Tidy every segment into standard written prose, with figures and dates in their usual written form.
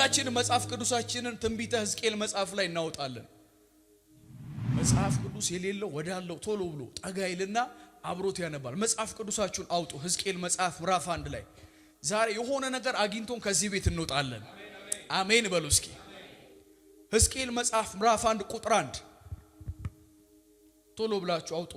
ሁላችንም መጽሐፍ ቅዱሳችንን ትንቢተ ሕዝቅኤል መጽሐፍ ላይ እናወጣለን። መጽሐፍ ቅዱስ የሌለው ወዳለው ቶሎ ብሎ ጠጋ ይልና አብሮት ያነባል። መጽሐፍ ቅዱሳችሁን አውጡ። ሕዝቅኤል መጽሐፍ ምዕራፍ 1 ላይ ዛሬ የሆነ ነገር አግኝቶን ከዚህ ቤት እንወጣለን። አሜን በሉ እስኪ። ሕዝቅኤል መጽሐፍ ምዕራፍ 1 ቁጥር 1 ቶሎ ብላችሁ አውጡ።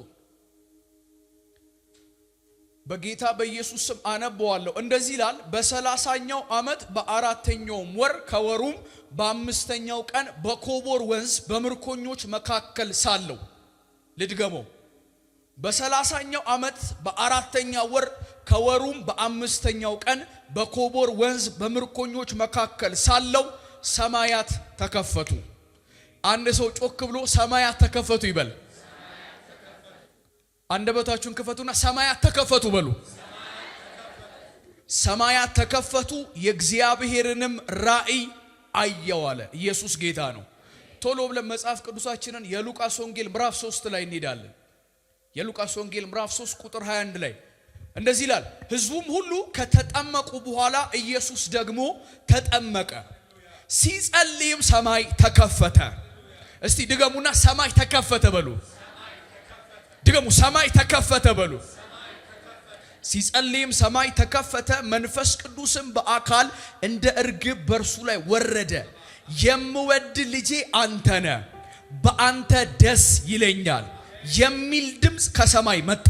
በጌታ በኢየሱስ ስም አነበዋለሁ። እንደዚህ ይላል፣ በ30ኛው ዓመት በ4ኛው ወር ከወሩም በ5ኛው ቀን በኮቦር ወንዝ በምርኮኞች መካከል ሳለው። ልድገመው። በ30ኛው ዓመት በ4ኛው ወር ከወሩም በ5ኛው ቀን በኮቦር ወንዝ በምርኮኞች መካከል ሳለው ሰማያት ተከፈቱ። አንድ ሰው ጮክ ብሎ ሰማያት ተከፈቱ ይበል። አንደበታችሁን ክፈቱና ሰማያት ተከፈቱ በሉ። ሰማያት ተከፈቱ፣ የእግዚአብሔርንም ራእይ አየሁ አለ። ኢየሱስ ጌታ ነው። ቶሎ ብለን መጽሐፍ ቅዱሳችንን የሉቃስ ወንጌል ምዕራፍ 3 ላይ እንሄዳለን። የሉቃስ ወንጌል ምዕራፍ 3 ቁጥር 21 ላይ እንደዚህ ይላል፣ ሕዝቡም ሁሉ ከተጠመቁ በኋላ ኢየሱስ ደግሞ ተጠመቀ፣ ሲጸልይም ሰማይ ተከፈተ። እስቲ ድገሙና ሰማይ ተከፈተ በሉ። ድገሙ፣ ሰማይ ተከፈተ በሉ። ሲጸልይም ሰማይ ተከፈተ፣ መንፈስ ቅዱስም በአካል እንደ እርግብ በርሱ ላይ ወረደ። የምወድ ልጄ አንተ ነህ፣ በአንተ ደስ ይለኛል የሚል ድምፅ ከሰማይ መጣ።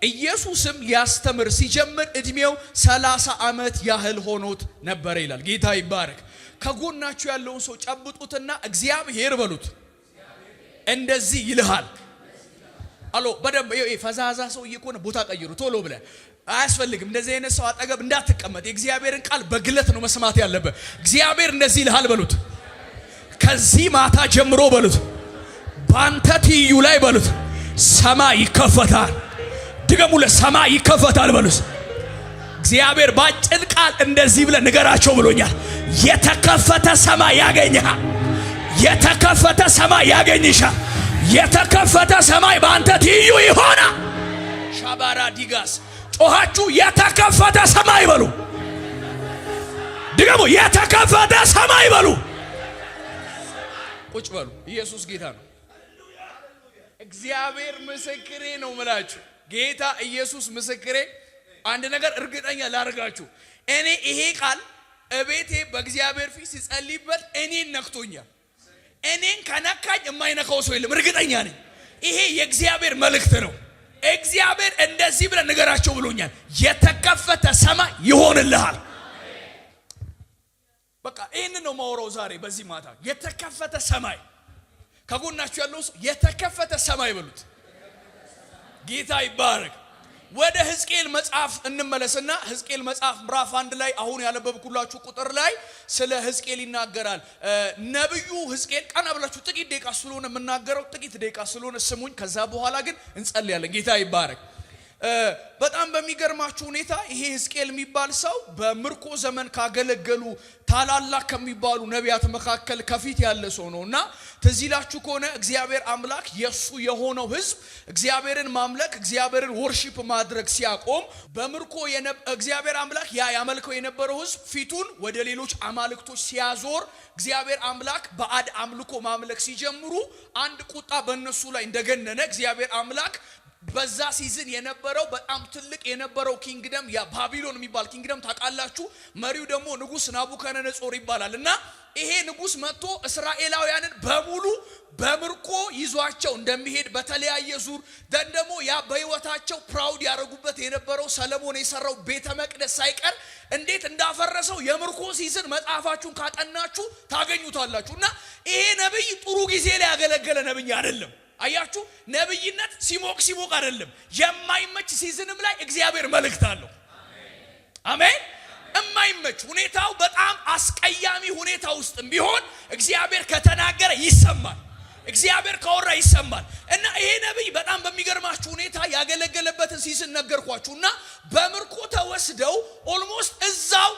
ኢየሱስም ሊያስተምር ሲጀምር እድሜው 30 ዓመት ያህል ሆኖት ነበር ይላል። ጌታ ይባረክ። ከጎናችሁ ያለውን ሰው ጨብጡትና እግዚአብሔር በሉት እንደዚህ ይልሃል። አሎ በደንብ ፈዛዛ ሰው እየኮነ ቦታ ቀይሩ ቶሎ ብለ። አያስፈልግም እንደዚህ አይነት ሰው አጠገብ እንዳትቀመጥ። የእግዚአብሔርን ቃል በግለት ነው መስማት ያለበት። እግዚአብሔር እንደዚህ ይልሃል በሉት። ከዚህ ማታ ጀምሮ በሉት ባንተ ትይዩ ላይ በሉት ሰማይ ይከፈታል። ድገሙ፣ ለሰማይ ይከፈታል በሉት። እግዚአብሔር ባጭር ቃል እንደዚህ ብለ ንገራቸው ብሎኛል። የተከፈተ ሰማይ ያገኝሃል። የተከፈተ ሰማይ ያገኝሻል። የተከፈተ ሰማይ በአንተ ትይዩ ይሆና። ሻባራ ዲጋስ ጮኻችሁ የተከፈተ ሰማይ በሉ። ድገሙ፣ የተከፈተ ሰማይ በሉ። ቁጭ በሉ። ኢየሱስ ጌታ ነው። እግዚአብሔር ምስክሬ ነው ምላችሁ። ጌታ ኢየሱስ ምስክሬ። አንድ ነገር እርግጠኛ ላርጋችሁ፣ እኔ ይሄ ቃል እቤቴ በእግዚአብሔር ፊት ሲጸልይበት እኔን ነክቶኛል። እኔን ከነካኝ የማይነካው ሰው የለም። እርግጠኛ ነኝ። ይሄ የእግዚአብሔር መልእክት ነው። እግዚአብሔር እንደዚህ ብለ ንገራቸው ብሎኛል። የተከፈተ ሰማይ ይሆንልሃል። በቃ ይሄንን ነው ማወራው ዛሬ በዚህ ማታ። የተከፈተ ሰማይ። ከጎናችሁ ያለው ሰው የተከፈተ ሰማይ በሉት። ጌታ ይባረክ። ወደ ሕዝቅኤል መጽሐፍ እንመለስና ሕዝቅኤል መጽሐፍ ምዕራፍ 1 ላይ አሁን ያነበብኩላችሁ ቁጥር ላይ ስለ ሕዝቅኤል ይናገራል። ነብዩ ሕዝቅኤል ቀና ብላችሁ ጥቂት ደቂቃ ስለሆነ የምናገረው ጥቂት ደቂቃ ስለሆነ ስሙኝ። ከዛ በኋላ ግን እንጸልያለን። ጌታ ይባረክ። በጣም በሚገርማችሁ ሁኔታ ይሄ ሕዝቅኤል የሚባል ሰው በምርኮ ዘመን ካገለገሉ ታላላቅ ከሚባሉ ነቢያት መካከል ከፊት ያለ ሰው ነውና ትዝ ይላችሁ ከሆነ እግዚአብሔር አምላክ የሱ የሆነው ሕዝብ እግዚአብሔርን ማምለክ እግዚአብሔርን ወርሺፕ ማድረግ ሲያቆም በምርኮ እግዚአብሔር አምላክ ያመልከው የነበረው ሕዝብ ፊቱን ወደ ሌሎች አማልክቶች ሲያዞር እግዚአብሔር አምላክ ባዕድ አምልኮ ማምለክ ሲጀምሩ አንድ ቁጣ በእነሱ ላይ እንደገነነ እግዚአብሔር አምላክ በዛ ሲዝን የነበረው በጣም ትልቅ የነበረው ኪንግደም ያ ባቢሎን የሚባል ኪንግደም ታውቃላችሁ። መሪው ደግሞ ንጉስ ናቡከደነጾር ይባላልና ይሄ ንጉስ መጥቶ እስራኤላውያንን በሙሉ በምርኮ ይዟቸው እንደሚሄድ በተለያየ ዙር ደግሞ ያ በህይወታቸው ፕራውድ ያደረጉበት የነበረው ሰለሞን የሰራው ቤተ መቅደስ ሳይቀር እንዴት እንዳፈረሰው የምርኮ ሲዝን መጽሐፋችሁን ካጠናችሁ ታገኙታላችሁና ይሄ ነብይ ጥሩ ጊዜ ላይ ያገለገለ ነብይ አይደለም። አያችሁ፣ ነብይነት ሲሞቅ አይደለም። የማይመች ሲዝንም ላይ እግዚአብሔር መልእክት አለው። አሜን። የማይመች ሁኔታው በጣም አስቀያሚ ሁኔታ ውስጥም ቢሆን እግዚአብሔር ከተናገረ ይሰማል። እግዚአብሔር ካወራ ይሰማል። እና ይሄ ነብይ በጣም በሚገርማችሁ ሁኔታ ያገለገለበትን ሲዝን ነገርኳችሁና በምርኮ ተወስደው ኦልሞስት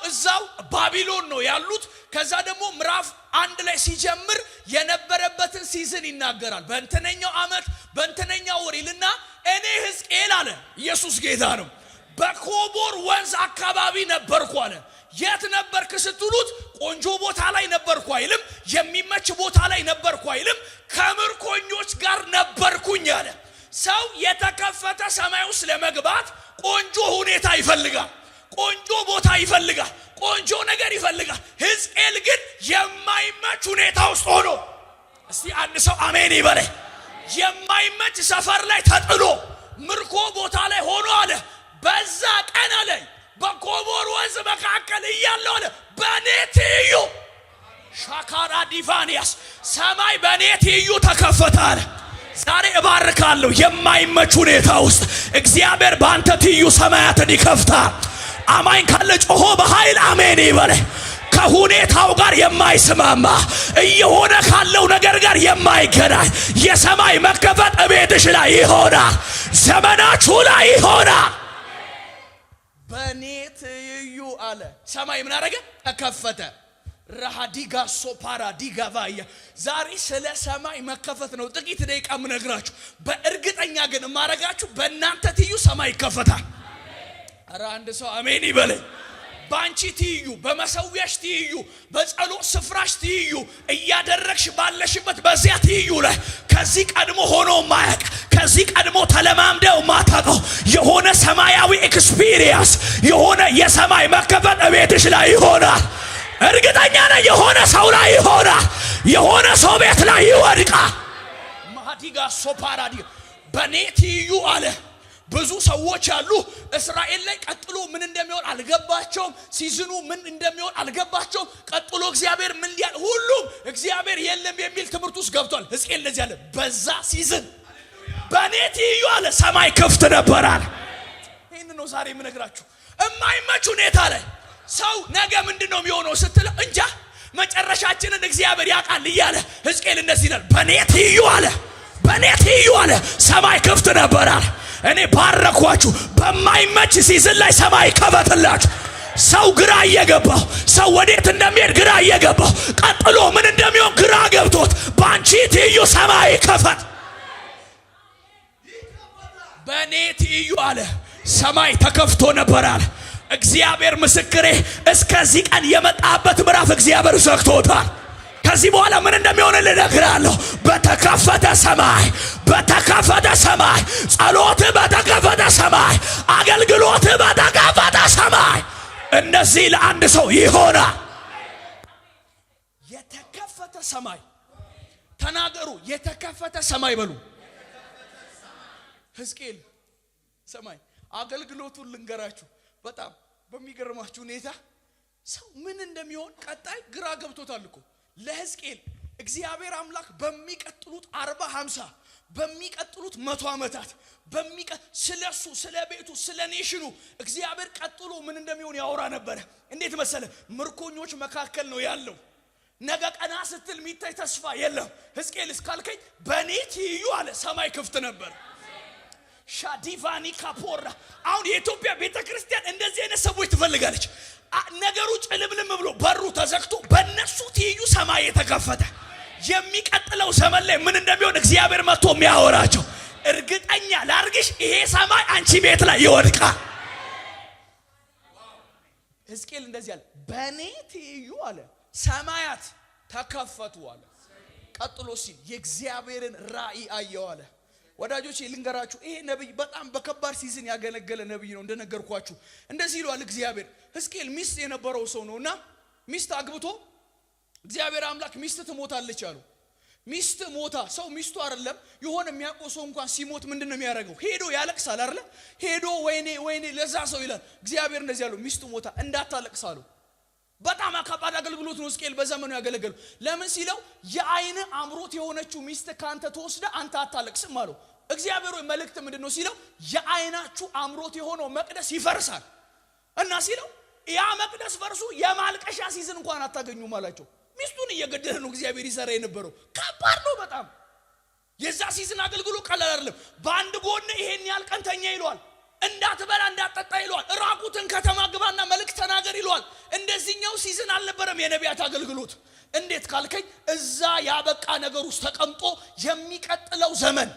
እዛው ባቢሎን ነው ያሉት። ከዛ ደግሞ ምዕራፍ 1 ላይ ሲጀምር የነበረበትን ሲዝን ይናገራል። በእንተነኛው ዓመት በእንተነኛው ወር ይልና እኔ ሕዝቅኤል አለ ኢየሱስ ጌታ ነው በኮቦር ወንዝ አካባቢ ነበርኩ አለ። የት ነበርክ ስትሉት ቆንጆ ቦታ ላይ ነበርኩ አይልም፣ የሚመች ቦታ ላይ ነበርኩ አይልም፣ ከምርኮኞች ጋር ነበርኩኝ አለ። ሰው የተከፈተ ሰማይ ውስጥ ለመግባት ቆንጆ ሁኔታ ይፈልጋል፣ ቆንጆ ቦታ ይፈልጋል፣ ቆንጆ ነገር ይፈልጋል። ሕዝቅኤል ግን የማይመች ሁኔታ ውስጥ ሆኖ እስቲ አንድ ሰው አሜን ይበለ። የማይመች ሰፈር ላይ ተጥሎ ምርኮ ቦታ ላይ ሆኖ አለ በዛ ቀን አለ በኮቦር ወንዝ መካከል እያለው አለ በኔ ትይዩ ሻካራ ዲቫኒያስ ሰማይ በኔ ትይዩ ተከፈተ አለ። ዛሬ እባርካለሁ የማይመች ሁኔታ ውስጥ እግዚአብሔር ባንተ ትይዩ ሰማያትን ይከፍታል። አማኝ ካለ ጮሆ በኃይል አሜን ይበለ። ከሁኔታው ጋር የማይስማማ እየሆነ ካለው ነገር ጋር የማይገናኝ የሰማይ መከፈት እቤትሽ ላይ ይሆናል፣ ዘመናችሁ ላይ ይሆናል። በኔ ትይዩ አለ ሰማይ ምን አረገ? ተከፈተ። ራሃዲጋ ሶፓራ ዲጋቫያ ዛሬ ስለ ሰማይ መከፈት ነው ጥቂት ደቂቃ ምነግራችሁ። በእርግጠኛ ግን ማረጋችሁ በእናንተ ትይዩ ሰማይ ይከፈታል። አረ አንድ ሰው አሜን ይበለኝ። ባንቺ ትይዩ፣ በመሰዊያሽ ትይዩ፣ በጸሎት ስፍራሽ ትይዩ፣ እያደረግሽ ባለሽበት በዚያ ትይዩ ላይ ከዚህ ቀድሞ ሆኖ ማያቅ ከዚህ ቀድሞ ተለማምደው ማታቀው የሆነ ሰማያዊ ኤክስፒሪየንስ የሆነ የሰማይ መከፈት እቤትሽ ላይ ይሆናል። እርግጠኛ ነኝ የሆነ ሰው ላይ ይሆናል፣ የሆነ ሰው ቤት ላይ ይወድቃል። ማዲጋ ሶፓራዲ በኔ ትይዩ አለ። ብዙ ሰዎች አሉ እስራኤል ላይ ቀጥሎ ምን እንደሚሆን አልገባቸውም። ሲዝኑ ምን እንደሚሆን አልገባቸውም። ቀጥሎ እግዚአብሔር ምን ሊያል ሁሉም እግዚአብሔር የለም የሚል ትምህርት ውስጥ ገብቷል። ሕዝቅኤል እንደዚህ አለ በዛ ሲዝን በኔ ትይዩ አለ ሰማይ ክፍት ነበር አለ። ይሄን ነው ዛሬ የምነግራችሁ። የማይመች ሁኔታ ላይ ሰው ነገ ምንድነው የሚሆነው ስትል እንጃ መጨረሻችንን እግዚአብሔር ያውቃል እያለ ሕዝቅኤል እንደዚህ ይላል በኔ ትይዩ አለ በኔ ትይዩ አለ ሰማይ ክፍት ነበር አለ። እኔ ባረኳችሁ በማይመች ሲዝን ላይ ሰማይ ከፈተላችሁ። ሰው ግራ እየገባው ሰው ወዴት እንደሚሄድ ግራ እየገባው ቀጥሎ ምን እንደሚሆን ግራ ገብቶት ባንቺ ትይዩ ሰማይ ከፈት። በኔ ትይዩ አለ ሰማይ ተከፍቶ ነበር አለ። እግዚአብሔር ምስክሬ እስከዚህ ቀን የመጣበት ምዕራፍ እግዚአብሔር ዘግቶታል። ከዚህ በኋላ ምን እንደሚሆን ልነግርሃለሁ። በተከፈተ ሰማይ በተከፈተ ሰማይ ጸሎት በተከፈተ ሰማይ አገልግሎት በተከፈተ ሰማይ እነዚህ ለአንድ ሰው ይሆናል። የተከፈተ ሰማይ ተናገሩ። የተከፈተ ሰማይ በሉ። ሕዝቅኤል ሰማይ አገልግሎቱን ልንገራችሁ። በጣም በሚገርማችሁ ሁኔታ ሰው ምን እንደሚሆን ቀጣይ ግራ ገብቶታል እኮ ለሕዝቅኤል እግዚአብሔር አምላክ በሚቀጥሉት 40 50 በሚቀጥሉት 100 ዓመታት ስለሱ ስለ ቤቱ ስለ ኔሽኑ እግዚአብሔር ቀጥሎ ምን እንደሚሆን ያወራ ነበር። እንዴት መሰለ? ምርኮኞች መካከል ነው ያለው። ነገ ቀና ስትል ሚታይ ተስፋ የለም። ሕዝቅኤል እስካልከኝ በኔ ትይዩ አለ ሰማይ ክፍት ነበር። ሻዲቫኒ ካፖራ አሁን የኢትዮጵያ ቤተክርስቲያን እንደዚህ አይነት ሰዎች ትፈልጋለች። ነገሩ ጭልምልም ብሎ በሩ ተዘግቶ በእነሱ ትይዩ ሰማይ የተከፈተ የሚቀጥለው ዘመን ላይ ምን እንደሚሆን እግዚአብሔር መጥቶ የሚያወራቸው እርግጠኛ ላርግሽ ይሄ ሰማይ አንቺ ቤት ላይ ይወድቃል። ሕዝቅኤል እንደዚህ አለ በኔ ትይዩ አለ ሰማያት ተከፈቱ አለ። ቀጥሎ ሲል የእግዚአብሔርን ራእይ አየው አለ። ወዳጆች ልንገራችሁ ይሄ ነብይ በጣም በከባድ ሲዝን ያገለገለ ነብይ ነው። እንደነገርኳችሁ እንደዚህ ይሏል እግዚአብሔር። ሕዝቅኤል ሚስት የነበረው ሰው ነውና ሚስት አግብቶ እግዚአብሔር አምላክ ሚስት ትሞታለች አሉ። ሚስት ሞታ ሰው ሚስቱ አይደለም የሆነ የሚያውቀው ሰው እንኳን ሲሞት ምንድነው የሚያደርገው? ሄዶ ያለቅሳል አይደል? ሄዶ ወይኔ ለዛ ሰው ይላል። እግዚአብሔር እንደዚህ ያለው ሚስቱ ሞታ እንዳታለቅስ አሉ። በጣም አካባድ አገልግሎት ነው ሕዝቅኤል በዘመኑ ያገለገሉ። ለምን ሲለው የዓይን አምሮት የሆነችው ሚስት ካንተ ተወስደ አንተ አታለቅስም አለው። እግዚአብሔር ወይ መልእክት ምንድነው ሲለው የዓይናችሁ አምሮት የሆነው መቅደስ ይፈርሳል እና ሲለው ያ መቅደስ ፈርሱ የማልቀሻ ሲዝን እንኳን አታገኙም አላቸው። ሚስቱን እየገደለ ነው እግዚአብሔር ይሰራ የነበረው። ከባድ ነው በጣም። የዛ ሲዝን አገልግሎት ቀላል አይደለም። በአንድ ጎን ይሄን ያህል ቀን ተኛ ይሏል፣ እንዳትበላ እንዳትጠጣ ይሏል፣ ራቁትን ከተማ ግባና መልእክት ተናገር ይሏል። እንደዚህኛው ሲዝን አልነበረም የነቢያት አገልግሎት። እንዴት ካልከኝ እዛ ያበቃ ነገር ውስጥ ተቀምጦ የሚቀጥለው ዘመን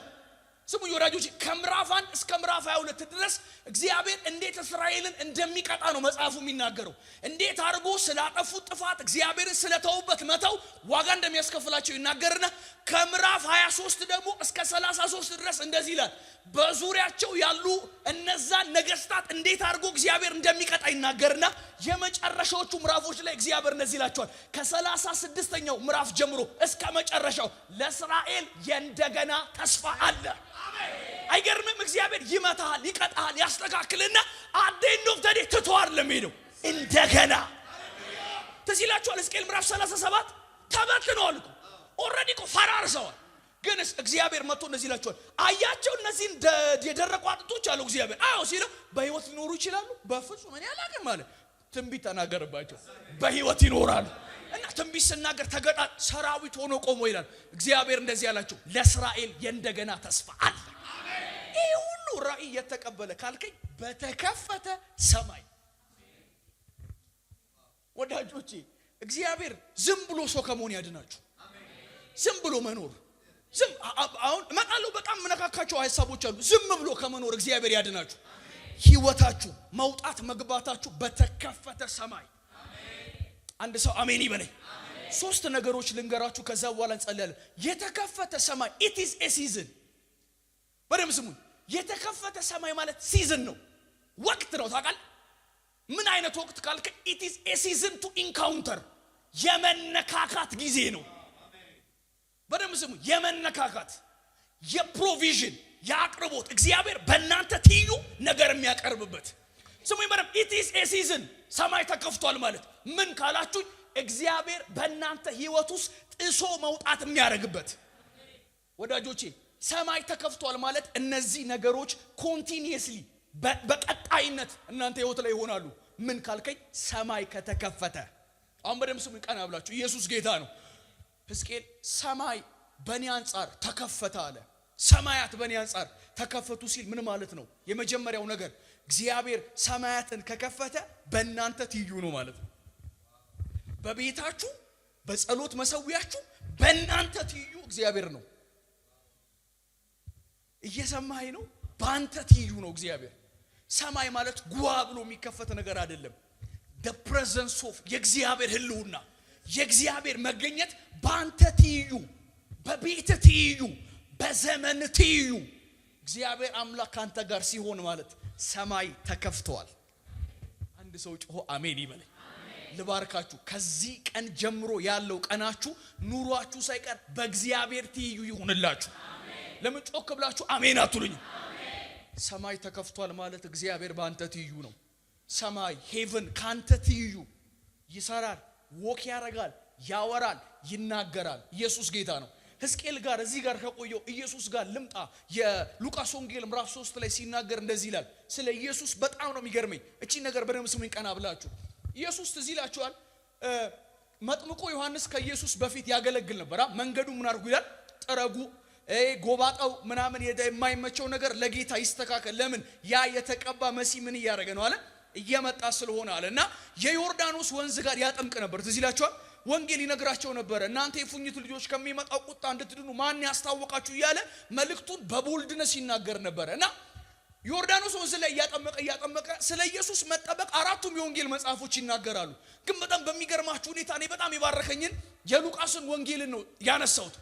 ስሙ ወዳጆች ከምዕራፍ 1 እስከ ምዕራፍ 22 ድረስ እግዚአብሔር እንዴት እስራኤልን እንደሚቀጣ ነው መጽሐፉ የሚናገረው። እንዴት አድርጎ ስላጠፉት ጥፋት እግዚአብሔርን ስለተውበት መተው ዋጋ እንደሚያስከፍላቸው ይናገርና ከምዕራፍ 23 ደግሞ እስከ 33 ድረስ እንደዚህ ይላል። በዙሪያቸው ያሉ እነዛ ነገስታት እንዴት አድርጎ እግዚአብሔር እንደሚቀጣ ይናገርና የመጨረሻዎቹ ምዕራፎች ላይ እግዚአብሔር እንደዚህ ይላቸዋል። ከ36ኛው ምዕራፍ ጀምሮ እስከ መጨረሻው ለእስራኤል የእንደገና ተስፋ አለ። አይገርምም? እግዚአብሔር ይመታል፣ ይቀጣል፣ ያስተካክልና አዴንዶ ተዲ ተቷር ለሚሄደው እንደገና ተዚላችኋል። ሕዝቅኤል ምዕራፍ 37 ተበትነዋል እኮ ኦሬዲ እኮ ፈራርሰዋል። ግን እግዚአብሔር መጥቶ እንደዚህ ይላቸዋል። አያቸው እነዚህ የደረቁ አጥንቶች አለው እግዚአብሔር። አዎ ሲለው በህይወት ሊኖሩ ይችላሉ? በፍጹም እኔ አላውቅም ማለት ትንቢት ተናገረባቸው። በህይወት ይኖራሉ። እና ትንቢት ሲናገር ተገጣጥ ሰራዊት ሆኖ ቆሞ ይላል እግዚአብሔር እንደዚህ ያላቸው ለእስራኤል የእንደገና ተስፋ አለ። ይሄ ሁሉ ራእይ የተቀበለ ካልከኝ በተከፈተ ሰማይ ወዳጆቼ እግዚአብሔር ዝም ብሎ ሰው ከመሆን ያድናችሁ። ዝም ብሎ መኖር አሁን እመጣለሁ በጣም መነካካቸው ሐሳቦች አሉ። ዝም ብሎ ከመኖር እግዚአብሔር ያድናችሁ። ህይወታችሁ መውጣት መግባታችሁ በተከፈተ ሰማይ አንድ ሰው አሜን ይበለኝ። ሶስት ነገሮች ልንገራችሁ ከዛ በኋላ እንጸልያለን። የተከፈተ ሰማይ it is a season። በደም ስሙኝ። የተከፈተ ሰማይ ማለት ሲዝን ነው፣ ወቅት ነው። ታውቃለህ ምን አይነት ወቅት ካልከ it is a season to encounter የመነካካት ጊዜ ነው። በደም ስሙኝ። የመነካካት የፕሮቪዥን ያቅርቦት እግዚአብሔር በእናንተ ትዩ ነገር የሚያቀርብበት ስሙኝ በደም it is a season። ሰማይ ተከፍቷል ማለት ምን ካላችሁ እግዚአብሔር በእናንተ ህይወት ውስጥ ጥሶ መውጣት የሚያደርግበት። ወዳጆቼ ሰማይ ተከፍቷል ማለት እነዚህ ነገሮች ኮንቲኒየስሊ በቀጣይነት እናንተ ህይወት ላይ ይሆናሉ። ምን ካልከኝ ሰማይ ከተከፈተ አሁን በደም ስሙኝ ቀና ብላችሁ ኢየሱስ ጌታ ነው። ሕዝቅኤል ሰማይ በእኔ አንጻር ተከፈተ አለ። ሰማያት በእኔ አንጻር ተከፈቱ ሲል ምን ማለት ነው? የመጀመሪያው ነገር እግዚአብሔር ሰማያትን ከከፈተ በእናንተ ትይዩ ነው ማለት ነው። በቤታችሁ በጸሎት መሰዊያችሁ በእናንተ ትይዩ እግዚአብሔር ነው። እየሰማኸኝ ነው? በአንተ ትይዩ ነው እግዚአብሔር። ሰማይ ማለት ጓ ብሎ የሚከፈት ነገር አይደለም። the presence of የእግዚአብሔር ህልውና የእግዚአብሔር መገኘት በአንተ ትይዩ፣ በቤት ትይዩ፣ በዘመን ትይዩ እግዚአብሔር አምላክ ካንተ ጋር ሲሆን ማለት ሰማይ ተከፍቷል። አንድ ሰው ጮሆ አሜን ይበለኝ። ልባርካችሁ። ከዚህ ቀን ጀምሮ ያለው ቀናችሁ ኑሯችሁ ሳይቀር በእግዚአብሔር ትይዩ ይሁንላችሁ። ለምን ጮክ ብላችሁ አሜን አትሉኝ? ሰማይ ተከፍቷል ማለት እግዚአብሔር በአንተ ትይዩ ነው። ሰማይ ሄቨን ካንተ ትይዩ ይሰራል፣ ወክ ያረጋል፣ ያወራል፣ ይናገራል። ኢየሱስ ጌታ ነው። ሕዝቅኤል ጋር እዚህ ጋር ከቆየው ኢየሱስ ጋር ልምጣ። የሉቃስ ወንጌል ምዕራፍ 3 ላይ ሲናገር እንደዚህ ይላል። ስለ ኢየሱስ በጣም ነው የሚገርመኝ። እቺ ነገር በደም ስሙኝ ቀና ብላችሁ። ኢየሱስ ትዝ ይላችኋል። መጥምቁ ዮሐንስ ከኢየሱስ በፊት ያገለግል ነበር። መንገዱ ምን አድርጉ ይላል? ጥረጉ፣ ጎባጣው ምናምን የማይመቸው ነገር ለጌታ ይስተካከል። ለምን? ያ የተቀባ መሲህ ምን እያደረገ ነው አለ? እየመጣ ስለሆነ አለና የዮርዳኖስ ወንዝ ጋር ያጠምቅ ነበር። ትዝ ይላችኋል። ወንጌል ይነግራቸው ነበር። እናንተ የፉኝት ልጆች ከሚመጣው ቁጣ እንድትድኑ ማን ያስታወቃችሁ እያለ መልእክቱን በቦልድነስ ይናገር ነበር። እና ዮርዳኖስ ወንዝ ላይ እያጠመቀ ስለ ኢየሱስ መጠበቅ አራቱም የወንጌል መጽሐፎች ይናገራሉ። ግን በጣም በሚገርማችሁ ሁኔታ እኔ በጣም የባረከኝን የሉቃስን ወንጌልን ነው ያነሳሁት።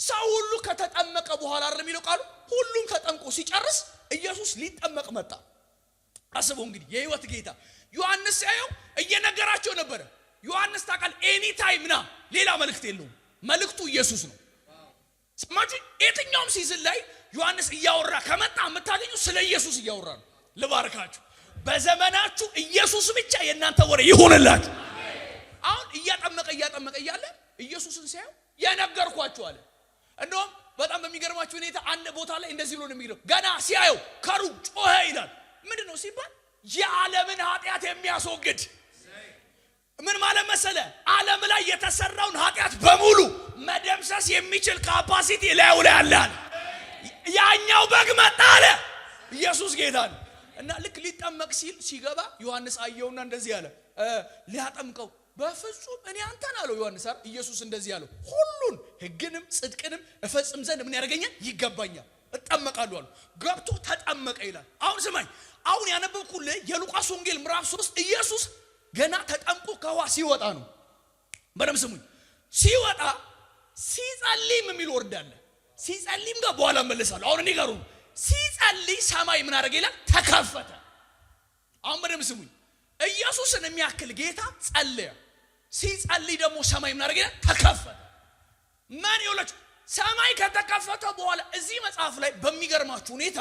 ሰው ሁሉ ከተጠመቀ በኋላ አይደል የሚለው ቃሉ? ሁሉም ተጠምቆ ሲጨርስ ኢየሱስ ሊጠመቅ መጣ። አስበው እንግዲህ የህይወት ጌታ ዮሐንስ ያየው እየነገራቸው ነበር። ዮሐንስ ታውቃለህ ኤኒ ታይም ና ሌላ መልእክት የለውም። መልእክቱ ኢየሱስ ነው። ሰማችሁ? የትኛውም ሲዝን ላይ ዮሐንስ እያወራ ከመጣ የምታገኙ ስለ ኢየሱስ እያወራ ነው። ልባርካችሁ። በዘመናችሁ ኢየሱስ ብቻ የእናንተ ወሬ ይሆንላችሁ። አሁን እያጠመቀ እያለ ኢየሱስን ሲያየው የነገርኳችሁ አለ። እንደውም በጣም በሚገርማችሁ ሁኔታ አንድ ቦታ ላይ እንደዚህ ብሎ ነው የሚለው። ገና ሲያየው ከሩቅ ጮኸ ይላል። ምንድነው ሲባል የዓለምን ኃጢአት የሚያስወግድ ምን ማለት መሰለ? ዓለም ላይ የተሰራውን ኃጢአት በሙሉ መደምሰስ የሚችል ካፓሲቲ ላዩ ላይ አለ። ያኛው በግ መጣ አለ። ኢየሱስ ጌታ ነው። እና ልክ ሊጠመቅ ሲል ሲገባ ዮሐንስ አየውና እንደዚህ አለ። ሊያጠምቀው በፍጹም እኔ አንተን አለው ዮሐንስ አይደል? ኢየሱስ እንደዚህ አለው፣ ሁሉን ሕግንም ጽድቅንም እፈጽም ዘንድ ምን ያደርገኛል? ይገባኛል። እጠመቃለሁ አሉ። ገብቶ ተጠመቀ ይላል። አሁን ስማኝ፣ አሁን ያነበብኩልህ የሉቃስ ወንጌል ምዕራፍ 3 ኢየሱስ ገና ተጠምቆ ከውሃ ሲወጣ ነው። በደም ስሙኝ፣ ሲወጣ ሲጸልይም የሚል ወርድ አለ። ሲጸልይም ጋር በኋላ መለሳለሁ። አሁን እኔ ጋር ነው። ሲጸልይ ሰማይ ምን አደረገ ይላል? ተከፈተ። አሁን በደም ስሙኝ፣ ኢየሱስን የሚያክል ጌታ ጸለየ። ሲጸልይ ደግሞ ሰማይ ምን አደረገ ይላል? ተከፈተ። ማን ይወላችሁ? ሰማይ ከተከፈተ በኋላ እዚህ መጽሐፍ ላይ በሚገርማችሁ ሁኔታ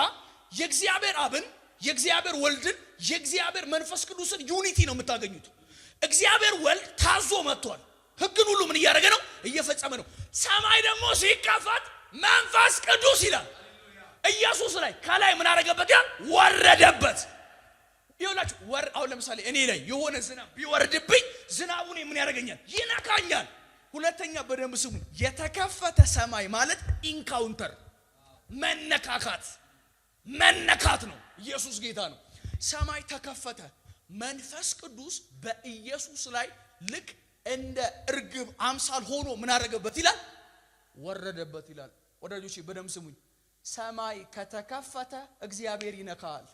የእግዚአብሔር አብን፣ የእግዚአብሔር ወልድን፣ የእግዚአብሔር መንፈስ ቅዱስን ዩኒቲ ነው የምታገኙት። እግዚአብሔር ወልድ ታዞ መጥቷል። ሕግን ሁሉ ምን እያደረገ ነው? እየፈጸመ ነው። ሰማይ ደግሞ ሲከፈት መንፈስ ቅዱስ ይላል ኢየሱስ ላይ ከላይ ምን አደረገበት? ያ ወረደበት። ይኸውላችሁ አሁን ለምሳሌ እኔ ላይ የሆነ ዝናብ ቢወርድብኝ ዝናቡን ምን ያደርገኛል? ይነካኛል። ሁለተኛ በደንብ ስሙ፣ የተከፈተ ሰማይ ማለት ኢንካውንተር መነካት ነው። ኢየሱስ ጌታ ነው። ሰማይ ተከፈተ። መንፈስ ቅዱስ በኢየሱስ ላይ ልክ እንደ እርግብ አምሳል ሆኖ ምን አደረገበት ይላል? ወረደበት ይላል። ወዳጆቼ በደንብ ስሙኝ፣ ሰማይ ከተከፈተ እግዚአብሔር ይነካል።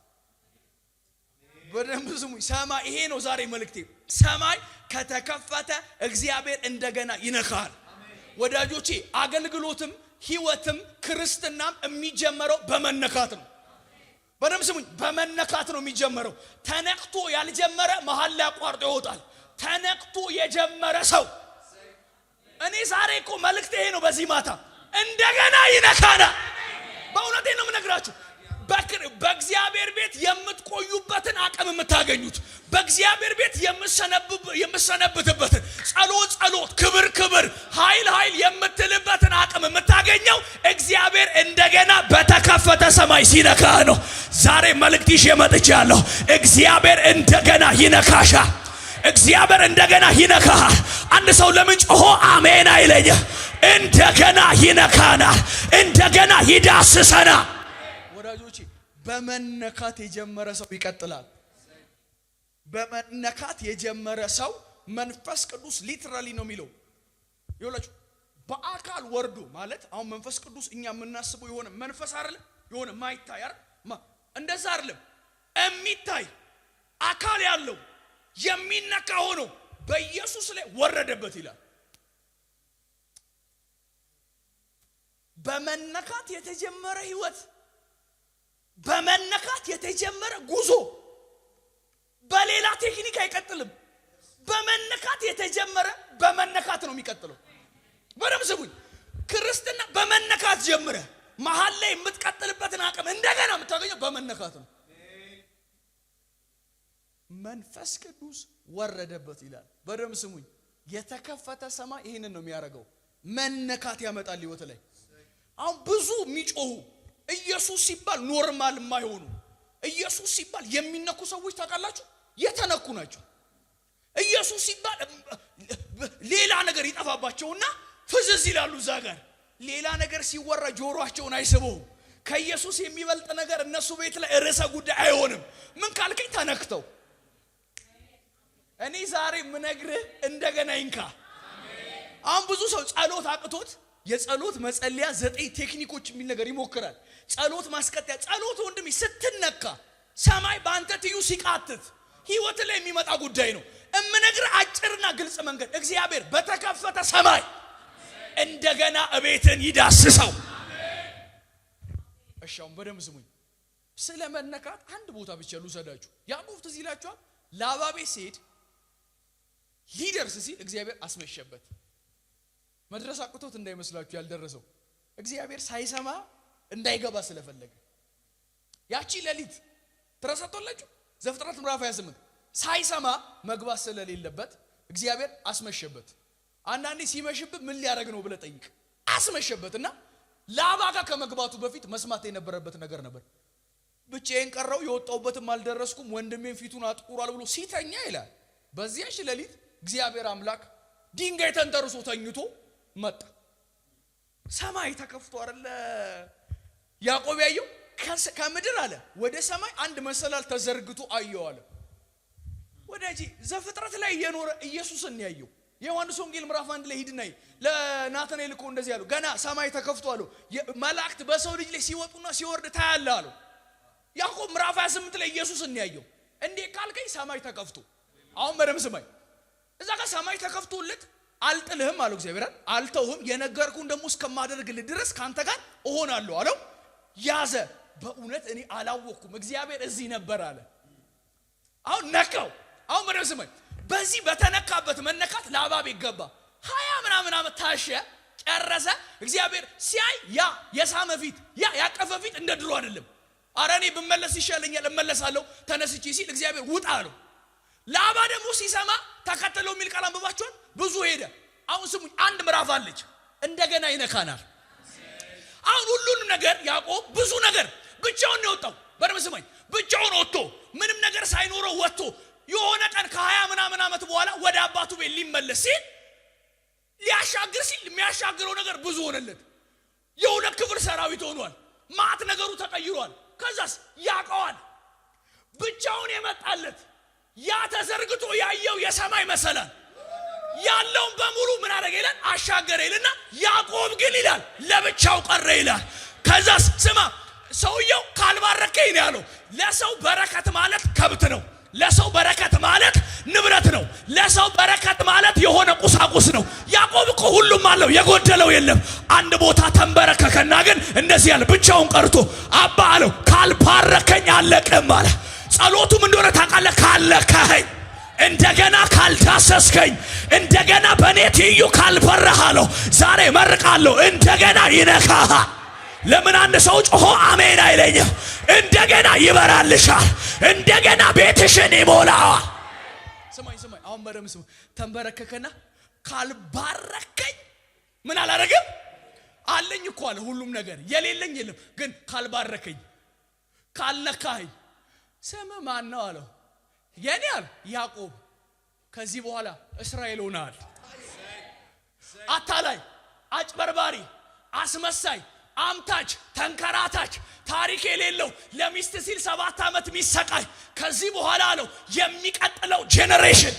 በደንብ ስሙኝ፣ ሰማይ ይሄ ነው ዛሬ መልእክቴ። ሰማይ ከተከፈተ እግዚአብሔር እንደገና ይነካል። ወዳጆቼ አገልግሎትም ህይወትም ክርስትናም የሚጀመረው በመነካት ነው። በደንብ ስሙኝ፣ በመነካት ነው የሚጀመረው። ተነክቶ ያልጀመረ መሃል ላይ አቋርጦ ይወጣል። ተነክቶ የጀመረ ሰው እኔ ዛሬ እኮ መልእክቴ ይሄ ነው። በዚህ ማታ እንደገና ይነካና በእውነቴ ነው የምነግራችሁ። በእግዚአብሔር ቤት የምትቆዩበትን አቅም የምታገኙት፣ በእግዚአብሔር ቤት የምሰነብትበትን፣ ጸሎት ክብር ኃይል የምትልበትን አቅም የምታገኘው እግዚአብሔር እንደገና በተከፈተ ሰማይ ሲነካ ነው። ዛሬ መልእክት ይዤ መጥቻለሁ። እግዚአብሔር እንደገና ይነካሻል። እግዚአብሔር እንደገና ይነካሃል። አንድ ሰው ለምን ጮሆ አሜን አይለኝ? እንደገና ይነካናል። እንደገና ይዳስሰናል። ወዳጆቼ በመነካት የጀመረ ሰው ይቀጥላል። በመነካት የጀመረ ሰው መንፈስ ቅዱስ ሊትራሊ ነው የሚለው። ይኸውላችሁ በአካል ወርዶ ማለት አሁን መንፈስ ቅዱስ እኛ የምናስበው የሆነ መንፈስ አይደለም፣ የሆነ ማይታይ አይደል? እንደዛ አይደለም። የሚታይ አካል ያለው የሚነካ ሆኖ በኢየሱስ ላይ ወረደበት ይላል። በመነካት የተጀመረ ህይወት፣ በመነካት የተጀመረ ጉዞ በሌላ ቴክኒክ አይቀጥልም። በመነካት የተጀመረ በመነካት ነው የሚቀጥለው። በደም ስሙኝ፣ ክርስትና በመነካት ጀምረ መሃል ላይ የምትቀጥልበትን አቅም እንደገና የምታገኘው በመነካት ነው። መንፈስ ቅዱስ ወረደበት ይላል። በደም ስሙኝ፣ የተከፈተ ሰማይ ይሄንን ነው የሚያደርገው። መነካት ያመጣል ህይወት ላይ። አሁን ብዙ የሚጮሁ ኢየሱስ ሲባል ኖርማል የማይሆኑ ኢየሱስ ሲባል የሚነኩ ሰዎች ታውቃላችሁ፣ የተነኩ ናቸው። ኢየሱስ ሲባል ሌላ ነገር ይጠፋባቸውና ፍዝዝ ይላሉ። እዛ ጋር ሌላ ነገር ሲወራ ጆሮአቸውን አይስበውም። ከኢየሱስ የሚበልጥ ነገር እነሱ ቤት ላይ ርዕሰ ጉዳይ አይሆንም። ምን ካልከኝ ተነክተው። እኔ ዛሬ ምነግርህ እንደገና ይንካ። አሁን ብዙ ሰው ጸሎት አቅቶት የጸሎት መጸለያ 9 ቴክኒኮች የሚል ነገር ይሞክራል። ጸሎት ማስቀጠያ ጸሎት ወንድሜ ስትነካ ሰማይ በአንተ ትዩ ሲቃትት ህይወት ላይ የሚመጣ ጉዳይ ነው። እምነግርህ አጭርና ግልጽ መንገድ እግዚአብሔር በተከፈተ ሰማይ እንደገና እቤትን ይዳስሰው። እሻውን በደም ስሙኝ። ስለ መነካት አንድ ቦታ ብቻ ልውሰዳችሁ። ያዕቆብ ትዝ ይላችኋል። ላባ ቤት ሲሄድ ሊደርስ ሲል እግዚአብሔር አስመሸበት። መድረስ አቅቶት እንዳይመስላችሁ ያልደረሰው እግዚአብሔር ሳይሰማ እንዳይገባ ስለፈለገ ያቺ ሌሊት ተረሳቶላችሁ ዘፍጥረት ምዕራፍ 28 ሳይሰማ መግባት ስለሌለበት እግዚአብሔር አስመሸበት። አንዳንዴ ሲመሽብህ ምን ሊያደርግ ነው ብለህ ጠይቅ። አስመሸበትና ላባ ጋር ከመግባቱ በፊት መስማት የነበረበት ነገር ነበር። ብቻዬን ቀረው የወጣውበትም አልደረስኩም ወንድሜን ፊቱን አጥቁሯል ብሎ ሲተኛ ይላል። በዚያች ሌሊት እግዚአብሔር አምላክ ድንጋይ ተንተርሶ ተኝቶ መጣ። ሰማይ ተከፍቶ አይደለ ያዕቆብ ያየው? ከምድር አለ ወደ ሰማይ አንድ መሰላል ተዘርግቶ አየው አለ። ወዳጂ ዘፍጥረት ላይ የኖረ ኢየሱስን ያየው የዮሐንስ ወንጌል ምዕራፍ 1 ላይ ሂድና ለናታንኤል እኮ እንደዚህ ያለው ገና ሰማይ ተከፍቶ አለው መላእክት በሰው ልጅ ላይ ሲወጡና ሲወርድ ታያለህ አለው። ያዕቆብ ምዕራፍ 28 ላይ ኢየሱስ እንያየው እንዴ ካልከኝ ሰማይ ተከፍቶ አሁን በደም ስማኝ እዛ ጋር ሰማይ ተከፍቶለት አልጥልህም አለው እግዚአብሔር አልተውህም የነገርኩን ደግሞ እስከማደርግልህ ድረስ ካንተ ጋር እሆናለሁ አለው። ያዘ በእውነት እኔ አላወቅኩም እግዚአብሔር እዚህ ነበር አለ። አሁን ነካው። አሁን በደም ስማኝ በዚህ በተነካበት መነካት ለአባብ ይገባ 20 ምናምን ዓመት ታሸ ጨረሰ። እግዚአብሔር ሲያይ ያ የሳመ ፊት ያ ያቀፈ ፊት እንደ ድሮ አይደለም። አረኔ ብመለስ ይሻለኛል እመለሳለሁ ተነስቼ ሲል እግዚአብሔር ውጣ አለው። ለአባ ደግሞ ሲሰማ ተከተለው የሚል ቃል አንብባችኋል። ብዙ ሄደ። አሁን ስሙኝ አንድ ምዕራፍ አለች እንደገና ይነካናል። አሁን ሁሉንም ነገር ያዕቆብ ብዙ ነገር ብቻውን ነው ወጣው። በደም ስማኝ ብቻውን ወጥቶ ምንም ነገር ሳይኖረው ወጥቶ የሆነ ቀን ከ20 ምናምን ዓመት በኋላ ወደ አባቱ ቤት ሊመለስ ሲል ሊያሻግር ሲል የሚያሻግረው ነገር ብዙ ሆነለት። የሁለት ክፍል ሰራዊት ሆኗል። ማት ነገሩ ተቀይሯል። ከዛስ ያቀዋል ብቻውን የመጣለት ያ ተዘርግቶ ያየው የሰማይ መሰላል ያለውን በሙሉ ምን አደረገ ይላል አሻገረ ይልና ያዕቆብ ግን ይላል ለብቻው ቀረ ይላል። ከዛስ ስማ ሰውየው ካልባረከኝ ነው ያለው። ለሰው በረከት ማለት ከብት ነው። ለሰው በረከት ማለት ንብረት ነው። ለሰው በረከት ማለት የሆነ ቁሳቁስ ነው። ያዕቆብ እኮ ሁሉም አለው የጎደለው የለም። አንድ ቦታ ተንበረከከና ግን እንደዚህ ያለ ብቻውን ቀርቶ አባ አለው ካልባረከኝ አለቀም አለ። ጸሎቱም እንደሆነ ታውቃለህ ካልነካኸኝ እንደገና ካልዳሰስከኝ እንደገና በኔ ትይዩ ካልበረህ አለው። ዛሬ መርቃለሁ እንደገና ይነካሃል። ለምን አንድ ሰው ጮሆ አሜን አይለኝም? እንደገና ይበራልሻል። እንደገና ቤትሽን ይሞላዋል። ስማኝ አሁን በደም ስሙ ተንበረከከና ካልባረከኝ ምን አላረገም አለኝ እኮ አለ ሁሉም ነገር የሌለኝ የለም ግን ካልባረከኝ ካልነካኸኝ ስም ማን ነው አለው። የኔ አለ ያዕቆብ ከዚህ በኋላ እስራኤል ሆናል። አታላይ አጭበርባሪ አስመሳይ አምታች ተንከራታች ታሪክ የሌለው ለሚስት ሲል 7 ዓመት ሚሰቃይ ከዚህ በኋላ አለው የሚቀጥለው ጄኔሬሽን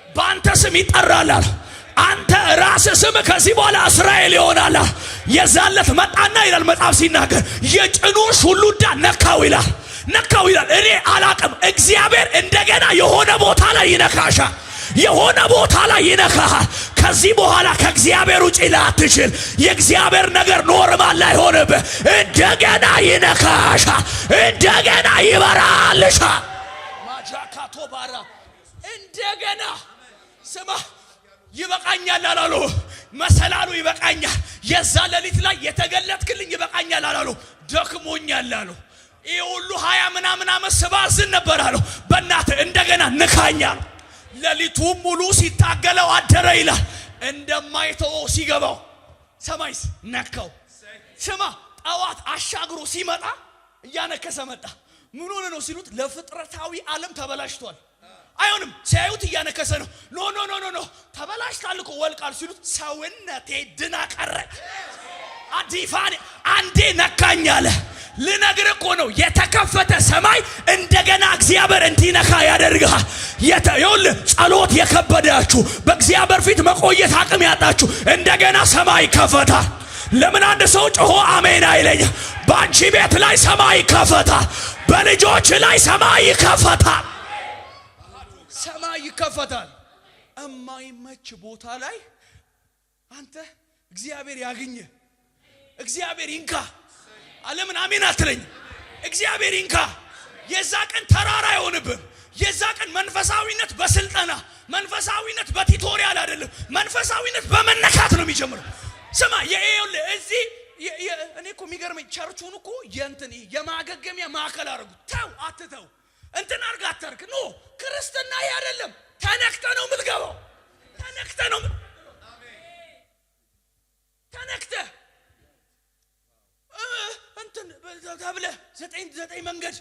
ባንተ ስም ይጠራል። አንተ ራስ ስም ከዚህ በኋላ እስራኤል ይሆናል። የዛለት መጣና ይላል መጽሐፍ ሲናገር የጭኑን ሁሉዳ ነካው ይላል እኔ አላቅም እግዚአብሔር እንደገና የሆነ ቦታ ላይ ይነካሻል። የሆነ ቦታ ላይ ይነካሃል። ከዚህ በኋላ ከእግዚአብሔር ውጪ ላትችል የእግዚአብሔር ነገር ኖርማል ላይሆንብህ እንደገና ይነካሻል። እንደገና ይበራልሻል። ማጃካቶ ባራ እንደገና ስማ ይበቃኛል አላሉ። መሰላሉ ይበቃኛል። የዛ ሌሊት ላይ የተገለጥክልኝ ይበቃኛል አላሉ። ደክሞኛል አሉ። ይሄ ሁሉ 20 ምናምን ዓመት ስባዝን ነበር አሉ። በእናትህ እንደገና ንካኛል። ሌሊቱ ሙሉ ሲታገለው አደረ ይላል። እንደማይተው ሲገባው ሰማይስ ነካው። ስማ ጠዋት አሻግሮ ሲመጣ እያነከሰ መጣ። ምን ሆነ ነው ሲሉት ለፍጥረታዊ ዓለም ተበላሽቷል። አይሆንም ሲያዩት እያነከሰ ነው። ኖ ተበላሽታል እኮ ወልቃል ሲሉት ሰውነቴ ድና ቀረ። አዲፋኔ አንዴ ነካኝ አለ። ልነግርህ እኮ ነው የተከፈተ ሰማይ እንደገና እግዚአብሔር እንዲነካ ያደርጋል። ይኸውልህ ጸሎት የከበዳችሁ በእግዚአብሔር ፊት መቆየት አቅም ያጣችሁ እንደገና ሰማይ ይከፈታል። ለምን አንድ ሰው ጮሆ አሜን አይለኝም? በአንቺ ቤት ላይ ሰማይ ይከፈታል። በልጆች ላይ ሰማይ ይከፈታል። ሰማይ ይከፈታል። እማይመች ቦታ ላይ አንተ እግዚአብሔር ያግኘ እግዚአብሔር ይንካ ዓለምን አሜን አትለኝ? እግዚአብሔር ይንካ። የዛ ቀን ተራራ አይሆንብህ። የዛ ቀን መንፈሳዊነት በስልጠና መንፈሳዊነት በቲቶሪያል አይደለም። መንፈሳዊነት በመነካት ነው የሚጀምረው። ስማ እዚህ እኔ እኮ የሚገርመኝ ቸርቹን እኮ የማገገሚያ ማዕከል አደረጉት። ተው አትተው እንትን አርጋ አታርክ ኖ ክርስትና ይሄ አይደለም። ተነክተ ነው የምትገባው። ተነክተ ነው ተነክተ እንትን ተብለ 9 መንገድ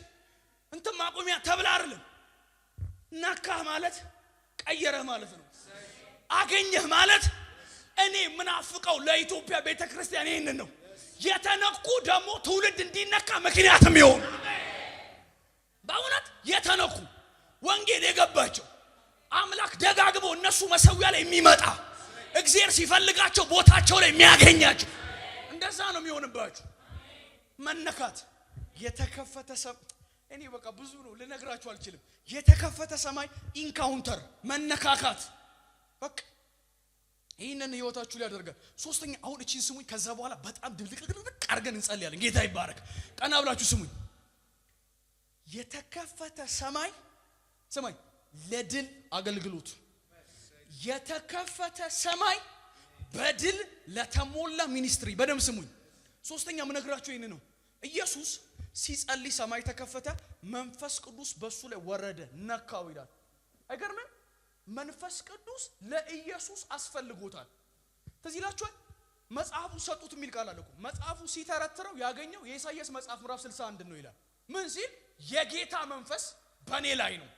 እንትን ማቆሚያ ተብለ አይደለም። ነካህ ማለት ቀየረህ ማለት ነው። አገኘህ ማለት እኔ ምናፍቀው ለኢትዮጵያ ቤተክርስቲያን ይሄንን ነው። የተነኩ ደግሞ ትውልድ እንዲነካ ምክንያትም ይሆን በእውነት የተነኩ ወንጌል የገባቸው አምላክ ደጋግሞ እነሱ መሰዊያ ላይ የሚመጣ እግዚአብሔር ሲፈልጋቸው ቦታቸው ላይ የሚያገኛቸው እንደዛ ነው የሚሆንባችሁ። መነካት የተከፈተ ሰማይ እኔ በቃ ብዙ ነው ልነግራችሁ አልችልም። የተከፈተ ሰማይ ኢንካውንተር መነካካት በቃ ይሄንን ህይወታችሁ ላይ ያደርጋል። ሶስተኛ አሁን እቺን ስሙኝ። ከዛ በኋላ በጣም ድብልቅልቅ አድርገን እንጸልያለን። ጌታ ይባረክ። ቀና ብላችሁ ስሙኝ። የተከፈተ ሰማይ ሰማይ ለድል አገልግሎት የተከፈተ ሰማይ በድል ለተሞላ ሚኒስትሪ። በደም ስሙኝ። ሶስተኛ ምነግራችሁ ይሄን ነው። ኢየሱስ ሲጸልይ ሰማይ ተከፈተ፣ መንፈስ ቅዱስ በሱ ላይ ወረደ፣ ነካው ይላል። አይገርምም? መንፈስ ቅዱስ ለኢየሱስ አስፈልጎታል። ተዚህ ይላችኋል። መጽሐፉ ሰጡት የሚል ቃል አለ እኮ። መጽሐፉ ሲተረትረው ያገኘው የኢሳይያስ መጽሐፍ ምዕራፍ 61 ነው ይላል። ምን ሲል? የጌታ መንፈስ በኔ ላይ ነው።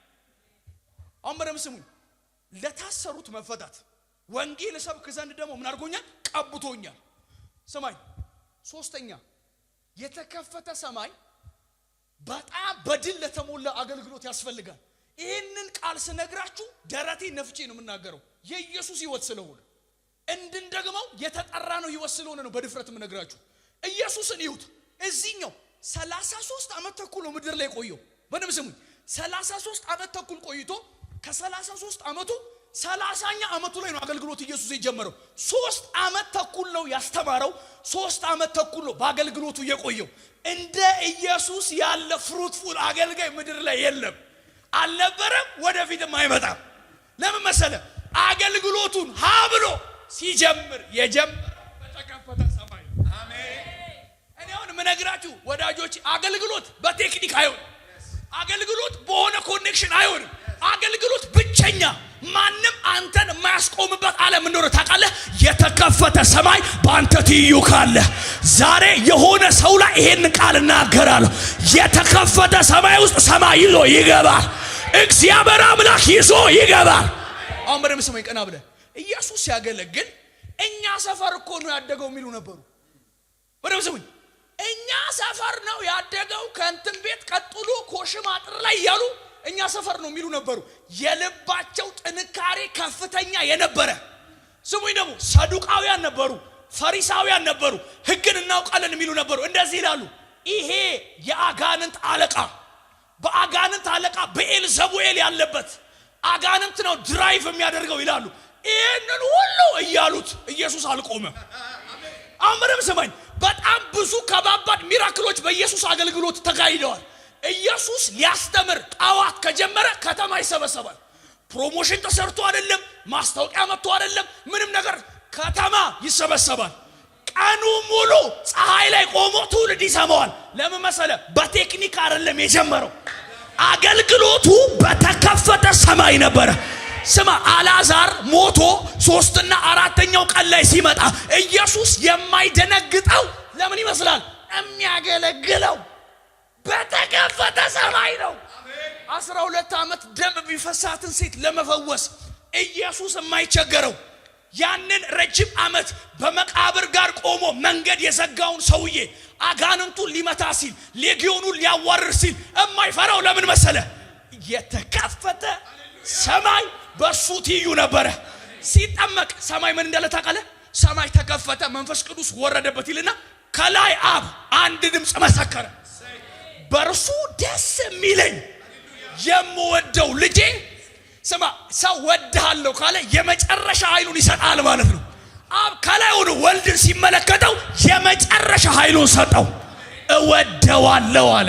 አሁን በደም ስሙኝ። ለታሰሩት መፈታት ወንጌል ሰብክ ዘንድ ደግሞ ምን አድርጎኛል? ቀብቶኛል። ሰማይ ሶስተኛ የተከፈተ ሰማይ በጣም በድል ለተሞላ አገልግሎት ያስፈልጋል። ይሄንን ቃል ስነግራችሁ ደረቴ ነፍቼ ነው የምናገረው። የኢየሱስ ሕይወት ስለሆነ እንድንደግመው የተጠራ ነው ሕይወት ስለሆነ ነው በድፍረት የምነግራችሁ። ኢየሱስን ይሁት እዚህኛው 33 ዓመት ተኩል ነው ምድር ላይ ቆየው። በደም ስሙኝ። 33 ዓመት ተኩል ቆይቶ ከ33 ዓመቱ 30ኛ ዓመቱ ላይ ነው አገልግሎት ኢየሱስ የጀመረው። 3 ዓመት ተኩል ነው ያስተማረው። 3 ዓመት ተኩል ነው በአገልግሎቱ የቆየው። እንደ ኢየሱስ ያለ ፍሩትፉል አገልጋይ ምድር ላይ የለም፣ አልነበረም፣ ወደፊትም አይመጣም። ለምን መሰለ? አገልግሎቱን ሀብሎ ሲጀምር የጀመረው በተከፈተ ሰማይ። አሜን። እኔ አሁን ምነግራችሁ ወዳጆች፣ አገልግሎት በቴክኒክ አይሆንም። አገልግሎት በሆነ ኮኔክሽን አይሆንም። አገልግሎት ብቸኛ ማንም አንተን የማያስቆምበት ዓለም እንደሆነ ታውቃለህ። የተከፈተ ሰማይ በአንተ ትይዩ ካለ ዛሬ የሆነ ሰው ላይ ይሄን ቃል እናገራለሁ። የተከፈተ ሰማይ ውስጥ ሰማይ ይዞ ይገባል። እግዚአብሔር አምላክ ይዞ ይገባል። አሁን በደም ስሙኝ። ቀና ብለህ ኢየሱስ ሲያገለግል እኛ ሰፈር እኮ ነው ያደገው የሚሉ ነበሩ። በደም ስሙኝ። እኛ ሰፈር ነው ያደገው ከእንትን ቤት ቀጥሎ ኮሽም አጥር ላይ ያሉ እኛ ሰፈር ነው የሚሉ ነበሩ። የልባቸው ጥንካሬ ከፍተኛ የነበረ ስሙኝ። ደግሞ ሰዱቃውያን ነበሩ፣ ፈሪሳውያን ነበሩ፣ ሕግን እናውቃለን የሚሉ ነበሩ። እንደዚህ ይላሉ፣ ይሄ የአጋንንት አለቃ በአጋንንት አለቃ በኤልዘቡኤል ያለበት አጋንንት ነው ድራይቭ የሚያደርገው ይላሉ። ይህንን ሁሉ እያሉት ኢየሱስ አልቆመም። አሁን በደም ስማኝ። በጣም ብዙ ከባባድ ሚራክሎች በኢየሱስ አገልግሎት ተካሂደዋል። ኢየሱስ ሊያስተምር ጣዋት ከጀመረ ከተማ ይሰበሰባል። ፕሮሞሽን ተሰርቶ አይደለም፣ ማስታወቂያ መጥቶ አይደለም፣ ምንም ነገር ከተማ ይሰበሰባል። ቀኑ ሙሉ ፀሐይ ላይ ቆሞ ትውልድ ይሰማዋል። ለምን መሰለ? በቴክኒክ አይደለም የጀመረው። አገልግሎቱ በተከፈተ ሰማይ ነበረ። ስማ፣ አልዓዛር ሞቶ 3ና 4ኛው ቀን ላይ ሲመጣ ኢየሱስ የማይደነግጠው ለምን ይመስላል? የሚያገለግለው በተከፈተ ሰማይ ነው። 12 ዓመት ደም ቢፈሳትን ሴት ለመፈወስ ኢየሱስ የማይቸገረው ያንን ረጅም ዓመት በመቃብር ጋር ቆሞ መንገድ የዘጋውን ሰውዬ አጋንንቱን ሊመታ ሲል ሌጊዮኑን ሊያዋርር ሲል የማይፈራው ለምን መሰለ? የተከፈተ ሰማይ በሱ ትይዩ ነበረ። ሲጠመቅ ሰማይ ምን እንዳለ ታውቃለህ? ሰማይ ተከፈተ፣ መንፈስ ቅዱስ ወረደበት ይልና ከላይ አብ አንድ ድምፅ መሰከረ፣ በርሱ ደስ የሚለኝ የምወደው ልጄ። ስማ፣ ሰው ወድሃለሁ ካለ የመጨረሻ ኃይሉን ይሰጣል ማለት ነው። አብ ከላይ ሆኖ ወልድን ሲመለከተው የመጨረሻ ኃይሉን ሰጠው። እወደዋለሁ አለ።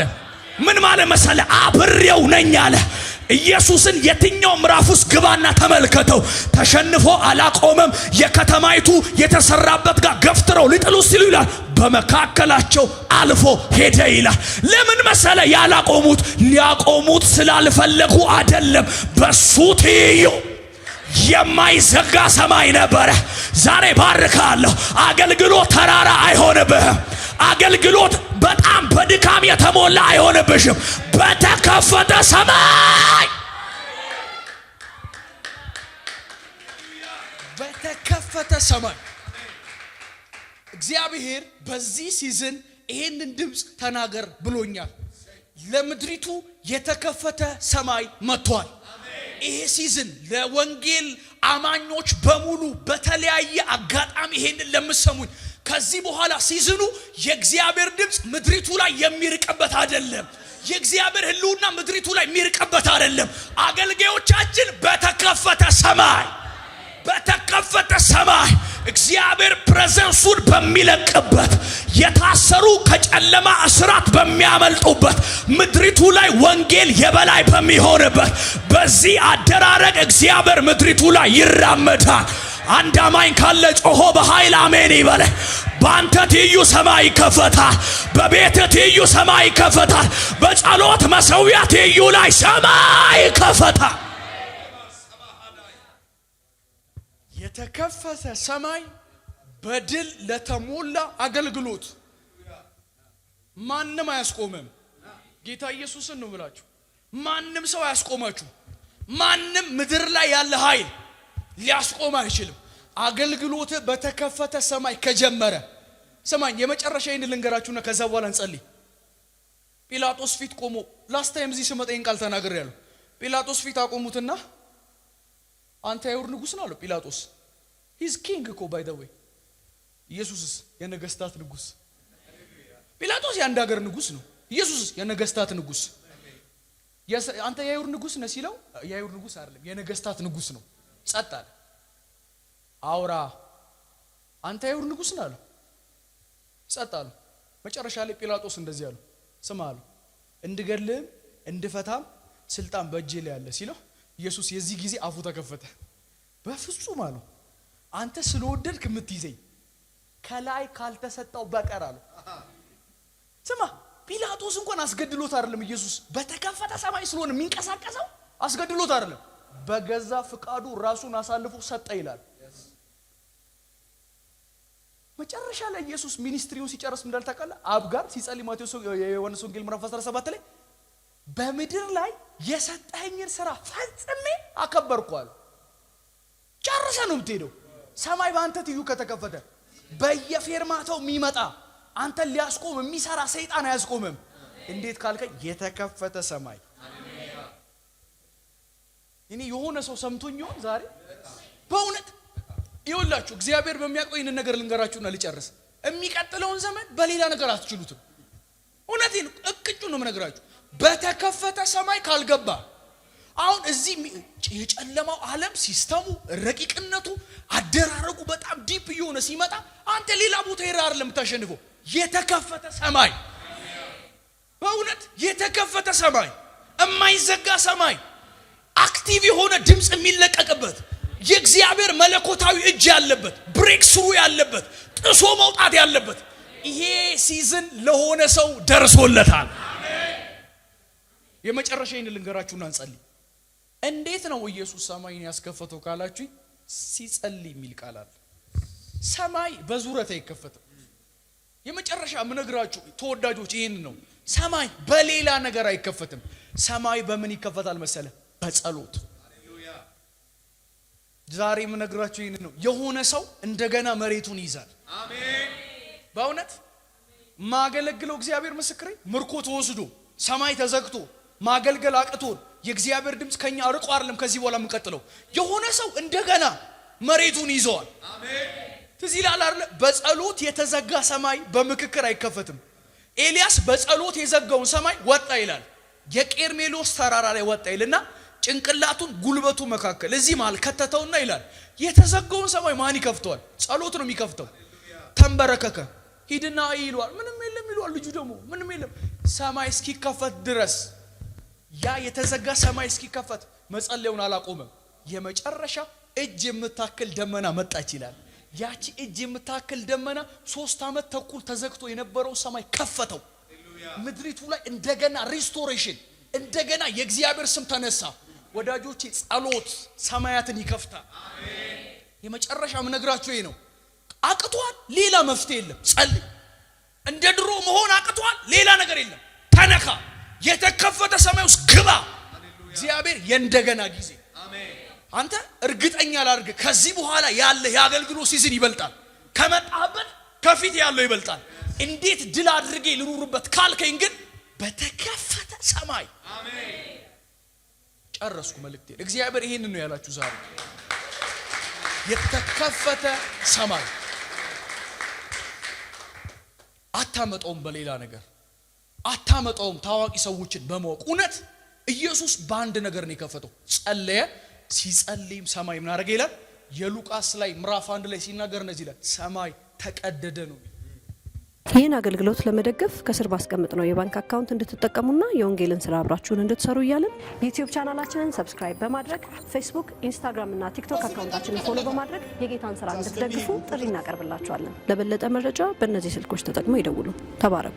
ምን ማለት መሰለ? አብሬው ነኝ አለ። ኢየሱስን የትኛው ምዕራፍ ውስጥ ግባና ተመልከተው። ተሸንፎ አላቆመም። የከተማይቱ የተሰራበት ጋር ገፍትረው ሊጥሉ ሲሉ ይላል በመካከላቸው አልፎ ሄደ ይላል። ለምን መሰለ ያላቆሙት? ሊያቆሙት ስላልፈለጉ አይደለም። በሱ ትይዩ የማይዘጋ ሰማይ ነበረ። ዛሬ ባርካለሁ። አገልግሎት ተራራ አይሆንብህም። አገልግሎት በጣም በድካም የተሞላ አይሆንብሽም። በተከፈተ ሰማይ በተከፈተ ሰማይ እግዚአብሔር በዚህ ሲዝን ይሄንን ድምፅ ተናገር ብሎኛል። ለምድሪቱ የተከፈተ ሰማይ መጥቷል። ይሄ ሲዝን ለወንጌል አማኞች በሙሉ በተለያየ አጋጣሚ ይሄንን ለምትሰሙኝ ከዚህ በኋላ ሲዝኑ የእግዚአብሔር ድምጽ ምድሪቱ ላይ የሚርቀበት አይደለም። የእግዚአብሔር ህልውና ምድሪቱ ላይ የሚርቀበት አይደለም። አገልጋዮቻችን በተከፈተ ሰማይ እግዚአብሔር ፕሬዘንሱን በሚለቅበት የታሰሩ ከጨለማ እስራት በሚያመልጡበት ምድሪቱ ላይ ወንጌል የበላይ በሚሆንበት በዚህ አደራረግ እግዚአብሔር ምድሪቱ ላይ ይራመዳል። አንድ አማኝ ካለ ጮሆ በኃይል አሜን ይበል። ባንተ ትይዩ ሰማይ ይከፈታል። በቤት ትይዩ ሰማይ ይከፈታል። በጸሎት መሰዊያ ትይዩ ላይ ሰማይ ይከፈታል። የተከፈተ ሰማይ በድል ለተሞላ አገልግሎት ማንም አያስቆምም። ጌታ ኢየሱስን ነው ብላችሁ ማንም ሰው አያስቆማችሁ። ማንም ምድር ላይ ያለ ኃይል ሊያስቆም አይችልም። አገልግሎት በተከፈተ ሰማይ ከጀመረ ሰማኝ የመጨረሻ ይሄን ልንገራችሁና ከዛ በኋላ እንጸልይ። ጲላጦስ ፊት ቆሞ ላስት ታይም እዚህ ስመጣኝ ቃል ተናግሬያለሁ። ጲላጦስ ፊት አቆሙትና አንተ የአይሁድ ንጉስ ነው አለው ጲላጦስ። ሂዝ ኪንግ እኮ ባይ ዘ ዌይ ኢየሱስስ የነገስታት ንጉስ። ጲላጦስ የአንድ ሀገር ንጉስ ነው። ኢየሱስስ የነገስታት ንጉስ። አንተ የአይሁድ ንጉስ ነህ ሲለው የአይሁድ ንጉስ አይደለም የነገስታት ንጉስ ነው። ጸጥ አለ። አውራ አንተ የአይሁድ ንጉስ ነህ አለው። ጸጥ አለ። መጨረሻ ላይ ጲላጦስ እንደዚህ አለው፣ ስማ አለው እንድገልህም እንድፈታም ስልጣን በእጄ ላይ ያለ ሲለው ኢየሱስ የዚህ ጊዜ አፉ ተከፈተ። በፍጹም አለው አንተ ስለወደድክ የምትይዘኝ ከላይ ካልተሰጠው በቀር አለው። ስማ ጲላጦስ እንኳን አስገድሎት አይደለም ኢየሱስ በተከፈተ ሰማይ ስለሆነ የሚንቀሳቀሰው አስገድሎት አይደለም በገዛ ፍቃዱ ራሱን አሳልፎ ሰጠ ይላል። መጨረሻ ላይ ኢየሱስ ሚኒስትሪውን ሲጨርስ እንዳልታቀለ አብ ጋር ሲጸልይ ማቴዎስ የዮሐንስ ወንጌል ምዕራፍ 17 ላይ በምድር ላይ የሰጠኸኝን ሥራ ፈጽሜ አከበርኳል። ጨርሰ ነው የምትሄደው። ሰማይ በአንተ ትዩ ከተከፈተ በየፌርማታው የሚመጣ አንተ ሊያስቆም የሚሰራ ሰይጣን አያስቆምም። እንዴት ካልከኝ የተከፈተ ሰማይ። እኔ የሆነ ሰው ሰምቶኝ ይሆን ዛሬ በእውነት ይወላችሁ እግዚአብሔር በሚያቆይ ይህን ነገር ልንገራችሁና ልጨርስ። የሚቀጥለውን ዘመን በሌላ ነገር አትችሉትም። እውነቴን እቅጩ ነው የምነግራችሁ። በተከፈተ ሰማይ ካልገባ አሁን እዚህ የጨለማው ዓለም ሲስተሙ ረቂቅነቱ አደራረጉ በጣም ዲፕ የሆነ ሲመጣ አንተ ሌላ ቦታ ይራር ለምታሸንፈው የተከፈተ ሰማይ በእውነት የተከፈተ ሰማይ የማይዘጋ ሰማይ አክቲቭ የሆነ ድምጽ የሚለቀቅበት የእግዚአብሔር መለኮታዊ እጅ ያለበት ብሬክ ስሩ ያለበት ጥሶ መውጣት ያለበት ይሄ ሲዝን ለሆነ ሰው ደርሶለታል። የመጨረሻ ይህን ልንገራችሁና እንጸልይ። እንዴት ነው ኢየሱስ ሰማይን ያስከፈተው ካላችሁ ሲጸልይ የሚል ቃል አለ። ሰማይ በዙረት አይከፈትም። የመጨረሻ ምነግራችሁ ተወዳጆች ይሄን ነው። ሰማይ በሌላ ነገር አይከፈትም። ሰማይ በምን ይከፈታል መሰለ? በጸሎት። ዛሬ ምነግራችሁ ይሄን ነው። የሆነ ሰው እንደገና መሬቱን ይዛል። አሜን። በእውነት ማገለግለው እግዚአብሔር ምስክሬ ምርኮ ተወስዶ ሰማይ ተዘግቶ ማገልገል አቅቶን የእግዚአብሔር ድምጽ ከኛ አርቆ አይደለም ከዚህ በኋላ የምንቀጥለው። የሆነ ሰው እንደገና መሬቱን ይዘዋል። አሜን። ትዝ ይላል አይደል? በጸሎት የተዘጋ ሰማይ በምክክር አይከፈትም። ኤልያስ በጸሎት የዘጋውን ሰማይ ወጣ ይላል። የቄርሜሎስ ተራራ ላይ ወጣ ይልና ጭንቅላቱን ጉልበቱ መካከል እዚህ ማለት ከተተውና ይላል የተዘጋውን ሰማይ ማን ይከፍተዋል? ጸሎት ነው የሚከፍተው። ተንበረከከ። ሂድና ይሏል። ምንም የለም ይሏል። ልጁ ደግሞ ምንም የለም። ሰማይ እስኪከፈት ድረስ ያ የተዘጋ ሰማይ እስኪከፈት መጸለዩን አላቆመም። የመጨረሻ እጅ የምታክል ደመና መጣች ይላል። ያቺ እጅ የምታክል ደመና 3 ዓመት ተኩል ተዘግቶ የነበረው ሰማይ ከፈተው። ምድሪቱ ላይ እንደገና ሪስቶሬሽን፣ እንደገና የእግዚአብሔር ስም ተነሳ። ወዳጆቼ ጸሎት ሰማያትን ይከፍታል። አሜን። የመጨረሻ ምነግራችሁ ይሄ ነው። አቅቷል፣ ሌላ መፍትሄ የለም። ጸልይ። እንደ ድሮ መሆን አቅቷል፣ ሌላ ነገር የለም። ተነካ። የተከፈተ ሰማይ ውስጥ ግባ። እግዚአብሔር የእንደገና ጊዜ። አሜን። አንተ እርግጠኛ ላድርግ ከዚህ በኋላ ያለ የአገልግሎት ሲዝን ይበልጣል። ከመጣህበት ከፊት ያለው ይበልጣል። እንዴት ድል አድርጌ ልኑርበት ካልከኝ ግን በተከፈተ ሰማይ። አሜን። ጨረስኩ መልእክቴን። እግዚአብሔር ይሄንን ነው ያላችሁ ዛሬ። የተከፈተ ሰማይ አታመጣውም፣ በሌላ ነገር አታመጣውም። ታዋቂ ሰዎችን በማወቅ እውነት ኢየሱስ በአንድ ነገር ነው የከፈተው። ጸለየ። ሲጸልይም ሰማይ ምን አደረገ ይላል? የሉቃስ ላይ ምዕራፍ 1 ላይ ሲናገር እንደዚህ ይላል፣ ሰማይ ተቀደደ ነው። ይህን አገልግሎት ለመደገፍ ከስር ባስቀምጥነው የባንክ አካውንት እንድትጠቀሙና የወንጌልን ስራ አብራችሁን እንድትሰሩ እያልን ዩቲዩብ ቻናላችንን ሰብስክራይብ በማድረግ ፌስቡክ፣ ኢንስታግራም እና ቲክቶክ አካውንታችንን ፎሎ በማድረግ የጌታን ስራ እንድትደግፉ ጥሪ እናቀርብላችኋለን። ለበለጠ መረጃ በእነዚህ ስልኮች ተጠቅመው ይደውሉ። ተባረኩ።